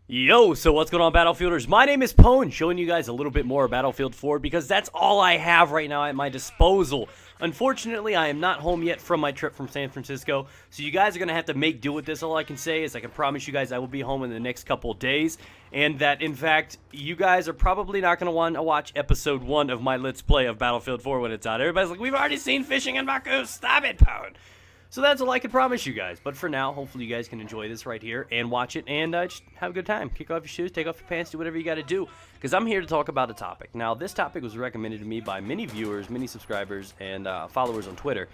Yo, so what's going on, Battlefielders? My name is Pone, showing you guys a little bit more of Battlefield 4 because that's all I have right now at my disposal. Unfortunately, I am not home yet from my trip from San Francisco, so you guys are going to have to make do with this. All I can say is I can promise you guys I will be home in the next couple of days, and that, in fact, you guys are probably not going to want to watch episode 1 of my Let's Play of Battlefield 4 when it's out. Everybody's like, we've already seen Fishing in Baku, stop it, Pone! So that's all I can promise you guys. But for now, hopefully you guys can enjoy this right here and watch it and just have a good time. Kick off your shoes, take off your pants, do whatever you got to do. Because I'm here to talk about a topic. Now, this topic was recommended to me by many viewers, many subscribers, and followers on Twitter.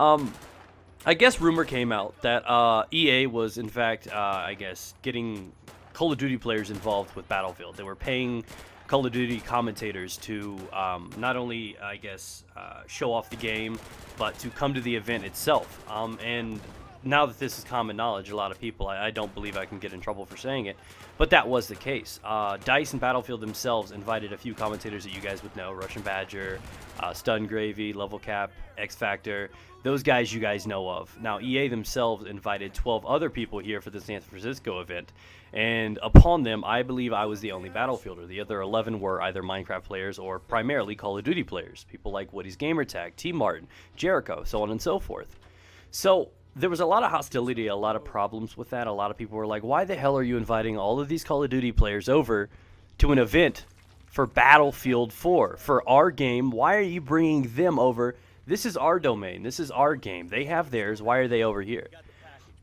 I guess rumor came out that EA was, in fact, I guess, getting Call of Duty players involved with Battlefield. They were paying Call of Duty commentators to not only, I guess, show off the game, but to come to the event itself. And now that this is common knowledge, a lot of people, I don't believe I can get in trouble for saying it, but that was the case. DICE and Battlefield themselves invited a few commentators that you guys would know, Russian Badger, Stun Gravy, Level Cap, X Factor, those guys you guys know of. Now, EA themselves invited 12 other people here for the San Francisco event, and upon them, I believe I was the only Battlefielder. The other 11 were either Minecraft players or primarily Call of Duty players. People like Woody's Gamertag, T Martin, Jericho, so on and so forth. So there was a lot of hostility, a lot of problems with that. A lot of people were like, why the hell are you inviting all of these Call of Duty players over to an event for Battlefield 4? For our game, why are you bringing them over? This is our domain. This is our game. They have theirs. Why are they over here?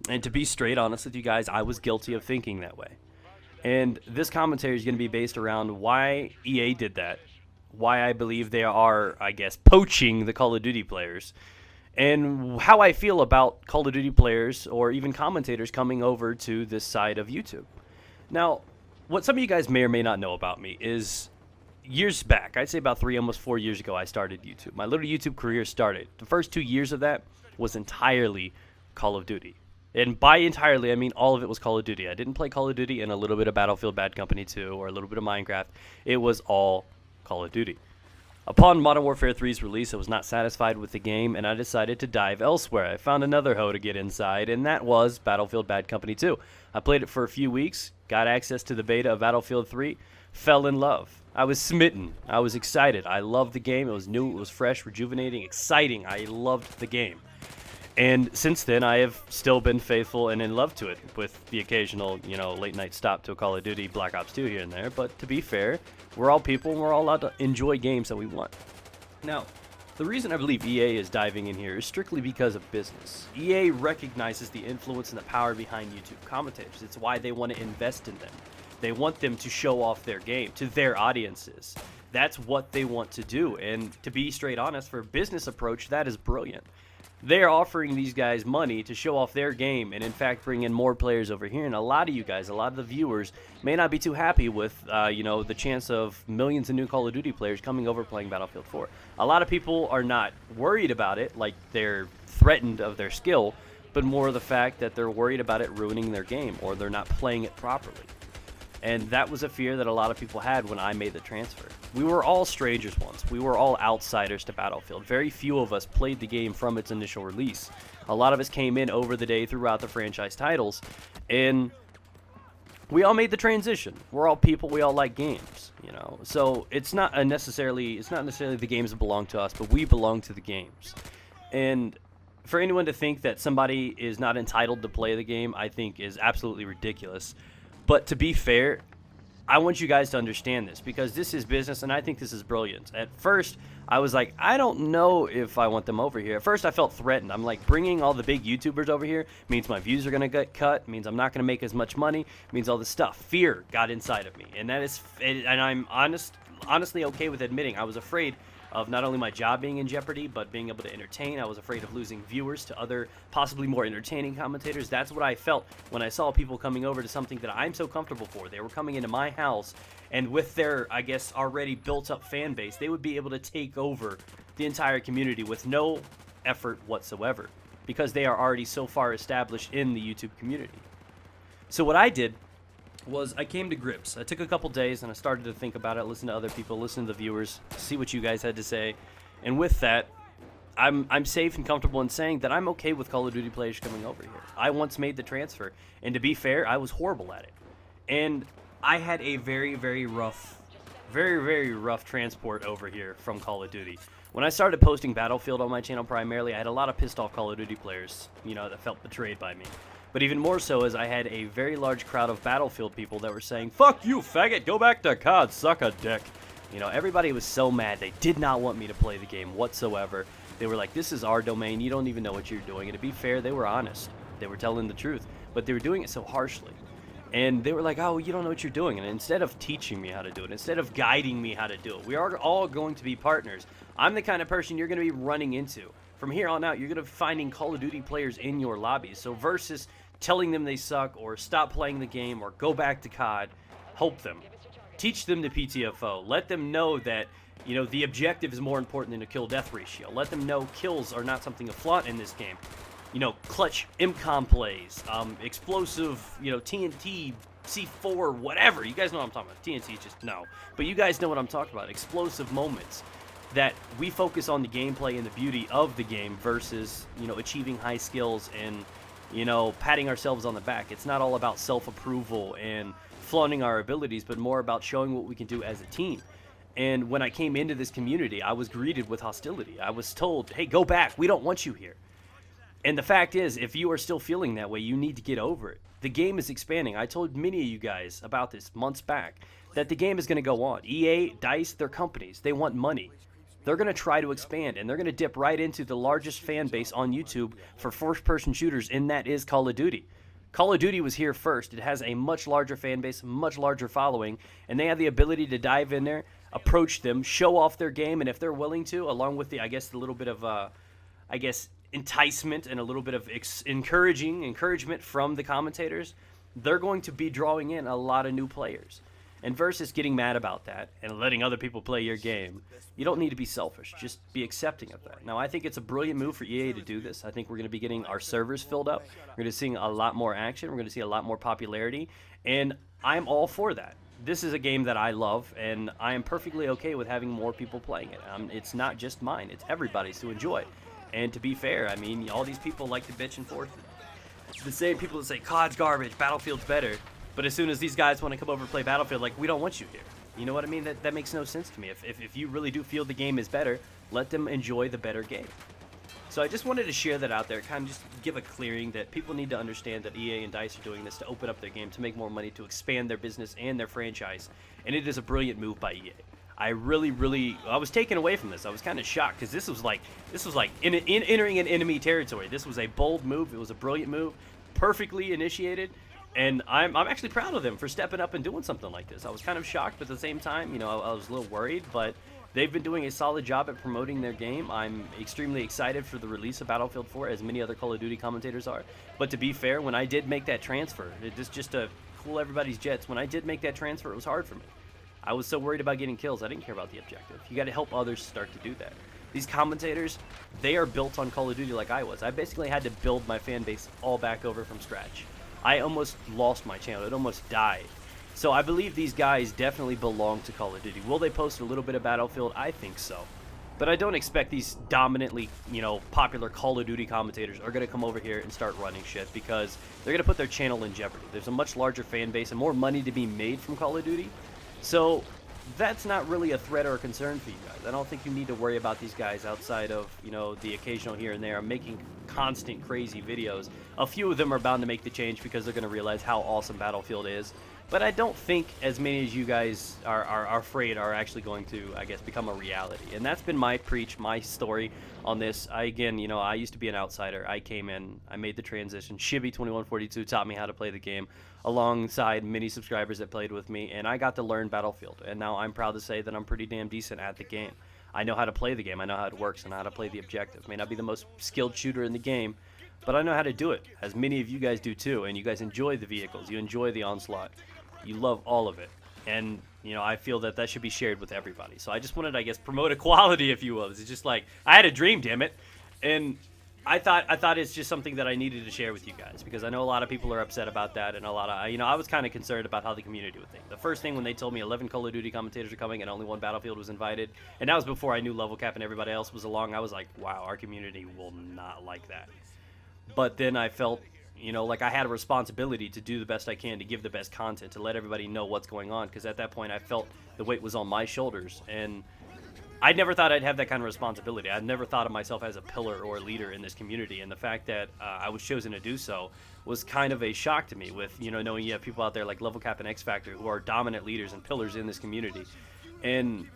And to be straight honest with you guys, I was guilty of thinking that way. And this commentary is going to be based around why EA did that, why I believe they are, I guess, poaching the Call of Duty players, and how I feel about Call of Duty players or even commentators coming over to this side of YouTube. Now, what some of you guys may or may not know about me is years back, I'd say about 3, almost 4 years ago, I started YouTube. My little YouTube career started. The first 2 years of that was entirely Call of Duty. And by entirely, I mean all of it was Call of Duty. I didn't play Call of Duty and a little bit of Battlefield Bad Company 2 or a little bit of Minecraft. It was all Call of Duty. Upon Modern Warfare 3's release, I was not satisfied with the game, and I decided to dive elsewhere. I found another hoe to get inside, and that was Battlefield Bad Company 2. I played it for a few weeks, got access to the beta of Battlefield 3, fell in love. I was smitten. I was excited. I loved the game. It was new, it was fresh, rejuvenating, exciting. I loved the game. And since then, I have still been faithful and in love to it, with the occasional, late night stop to a Call of Duty Black Ops 2 here and there. But to be fair, we're all people and we're all allowed to enjoy games that we want. Now, the reason I believe EA is diving in here is strictly because of business. EA recognizes the influence and the power behind YouTube commentators. It's why they want to invest in them. They want them to show off their game to their audiences. That's what they want to do. And to be straight honest, for a business approach, that is brilliant. They are offering these guys money to show off their game and, in fact, bring in more players over here. And a lot of you guys, a lot of the viewers, may not be too happy with, the chance of millions of new Call of Duty players coming over playing Battlefield 4. A lot of people are not worried about it, like they're threatened of their skill, but more the fact that they're worried about it ruining their game or they're not playing it properly. And that was a fear that a lot of people had when I made the transfer. We were all strangers once. We were all outsiders to Battlefield. Very few of us played the game from its initial release. A lot of us came in over the day throughout the franchise titles, and we all made the transition. We're all people. We all like games, So it's not necessarily the games that belong to us, but we belong to the games. And for anyone to think that somebody is not entitled to play the game, I think is absolutely ridiculous. But to be fair, I want you guys to understand this because this is business and I think this is brilliant. At first, I was like, I don't know if I want them over here. At first, I felt threatened. I'm like, bringing all the big YouTubers over here means my views are going to get cut, means I'm not going to make as much money, means all this stuff. Fear got inside of me. And I'm honestly okay with admitting I was afraid of not only my job being in jeopardy, but being able to entertain. I was afraid of losing viewers to other, possibly more entertaining commentators. That's what I felt when I saw people coming over to something that I'm so comfortable for. They were coming into my house, and with their, I guess, already built-up fan base, they would be able to take over the entire community with no effort whatsoever, because they are already so far established in the YouTube community. So what I did was I came to grips. I took a couple days and I started to think about it, listen to other people, listen to the viewers, see what you guys had to say. And with that, I'm safe and comfortable in saying that I'm okay with Call of Duty players coming over here. I once made the transfer, and to be fair, I was horrible at it. And I had a very rough transport over here from Call of Duty. When I started posting Battlefield on my channel primarily, I had a lot of pissed off Call of Duty players, you know, that felt betrayed by me. But even more so is I had a very large crowd of Battlefield people that were saying, "Fuck you, faggot, go back to COD, suck a dick." You know, everybody was so mad. They did not want me to play the game whatsoever. They were like, "This is our domain, you don't even know what you're doing." And to be fair, they were honest. They were telling the truth, but they were doing it so harshly. And they were like, "Oh, you don't know what you're doing." And instead of teaching me how to do it, instead of guiding me how to do it, we are all going to be partners. I'm the kind of person you're going to be running into. From here on out, you're going to be finding Call of Duty players in your lobbies. So versus telling them they suck or stop playing the game or go back to COD, help them. Teach them the PTFO. Let them know that, you know, the objective is more important than a kill-death ratio. Let them know kills are not something to flaunt in this game. You know, clutch MCOM plays, explosive, you know, TNT, C4, whatever. You guys know what I'm talking about. TNT, just no. But you guys know what I'm talking about. Explosive moments that we focus on the gameplay and the beauty of the game versus, you know, achieving high skills and, you know, patting ourselves on the back. It's not all about self-approval and flaunting our abilities, but more about showing what we can do as a team. And when I came into this community, I was greeted with hostility. I was told, "Hey, go back. We don't want you here." And the fact is, if you are still feeling that way, you need to get over it. The game is expanding. I told many of you guys about this months back, that the game is going to go on. EA, DICE, they're companies. They want money. They're going to try to expand, and they're going to dip right into the largest fan base on YouTube for first-person shooters, and that is Call of Duty. Call of Duty was here first. It has a much larger fan base, much larger following, and they have the ability to dive in there, approach them, show off their game, and if they're willing to, along with the, I guess, the little bit of, enticement and a little bit of encouragement from the commentators, they're going to be drawing in a lot of new players. And versus getting mad about that and letting other people play your game, you don't need to be selfish. Just be accepting of that. Now, I think it's a brilliant move for EA to do this. I think we're going to be getting our servers filled up. We're going to see a lot more action. We're going to see a lot more popularity. And I'm all for that. This is a game that I love, and I am perfectly okay with having more people playing it. It's not just mine. It's everybody's to enjoy. And to be fair, I mean, all these people like to bitch and forth. The same people that say, COD's garbage, Battlefield's better. But as soon as these guys want to come over and play Battlefield, like, we don't want you here. You know what I mean? That makes no sense to me. If you really do feel the game is better, let them enjoy the better game. So I just wanted to share that out there, kind of just give a clearing that people need to understand that EA and DICE are doing this to open up their game, to make more money, to expand their business and their franchise. And it is a brilliant move by EA. I was taken away from this. I was kind of shocked because this was like entering an enemy territory. This was a bold move. It was a brilliant move, perfectly initiated. And I'm actually proud of them for stepping up and doing something like this. I was kind of shocked, but at the same time, you know, I was a little worried, but they've been doing a solid job at promoting their game. I'm extremely excited for the release of Battlefield 4, as many other Call of Duty commentators are. But to be fair, when I did make that transfer, just to cool everybody's jets, when I did make that transfer, it was hard for me. I was so worried about getting kills, I didn't care about the objective. You got to help others start to do that. These commentators, they are built on Call of Duty like I was. I basically had to build my fan base all back over from scratch. I almost lost my channel. It almost died. So I believe these guys definitely belong to Call of Duty. Will they post a little bit of Battlefield? I think so. But I don't expect these dominantly, you know, popular Call of Duty commentators are going to come over here and start running shit, because they're going to put their channel in jeopardy. There's a much larger fan base and more money to be made from Call of Duty. So that's not really a threat or a concern for you guys. I don't think you need to worry about these guys outside of, you know, the occasional here and there. I'm making constant crazy videos. A few of them are bound to make the change because they're going to realize how awesome Battlefield is. But I don't think as many as you guys are afraid are actually going to, I guess, become a reality. And that's been my preach, my story on this. Again, you know, I used to be an outsider. I came in, I made the transition. Shibby2142 taught me how to play the game alongside many subscribers that played with me. And I got to learn Battlefield. And now I'm proud to say that I'm pretty damn decent at the game. I know how to play the game. I know how it works. I know how to play the objective. May not be the most skilled shooter in the game, but I know how to do it, as many of you guys do too. And you guys enjoy the vehicles. You enjoy the onslaught. You love all of it. And, you know, I feel that that should be shared with everybody. So I just wanted, I guess, promote equality, if you will. It's just like, I had a dream, damn it. And I thought it's just something that I needed to share with you guys, because I know a lot of people are upset about that, and a lot of, you know, I was kind of concerned about how the community would think. The first thing when they told me 11 Call of Duty commentators are coming and only one Battlefield was invited, and that was before I knew Level Cap and everybody else was along, I was like, wow, our community will not like that. But then I felt You know, like I had a responsibility to do the best I can, to give the best content, to let everybody know what's going on, because at that point I felt the weight was on my shoulders, and I never thought I'd have that kind of responsibility. I'd never thought of myself as a pillar or a leader in this community, and the fact that I was chosen to do so was kind of a shock to me, with, you know, knowing you have people out there like Level Cap and X Factor who are dominant leaders and pillars in this community. And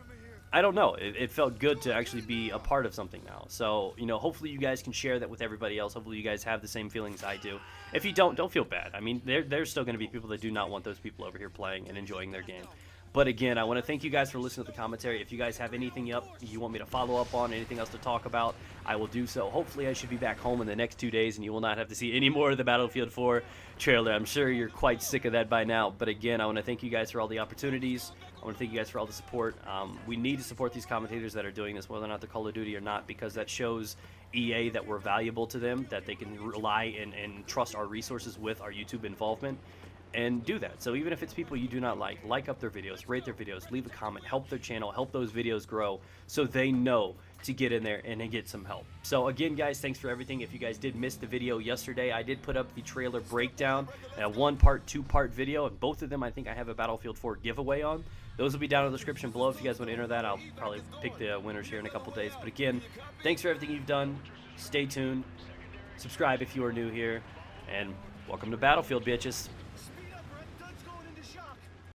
I don't know, it felt good to actually be a part of something now. So, you know, hopefully you guys can share that with everybody else. Hopefully you guys have the same feelings I do. If you don't feel bad. I mean, there's still going to be people that do not want those people over here playing and enjoying their game. But again, I want to thank you guys for listening to the commentary. If you guys have anything up you want me to follow up on, anything else to talk about, I will do so. Hopefully I should be back home in the next 2 days and you will not have to see any more of the Battlefield 4 trailer. I'm sure you're quite sick of that by now. But again, I want to thank you guys for all the opportunities. I want to thank you guys for all the support. We need to support these commentators that are doing this, whether or not they're Call of Duty or not, because that shows EA that we're valuable to them, that they can rely and trust our resources with our YouTube involvement. And do that. So even if it's people you do not like up their videos, rate their videos, leave a comment, help their channel, help those videos grow so they know to get in there and get some help. So again, guys, thanks for everything. If you guys did miss the video yesterday, I did put up the trailer breakdown, a 1-part, 2-part video, and both of them I think I have a Battlefield 4 giveaway on. Those will be down in the description below. If you guys want to enter that, I'll probably pick the winners here in a couple days. But again, thanks for everything you've done. Stay tuned. Subscribe if you are new here. And welcome to Battlefield, bitches.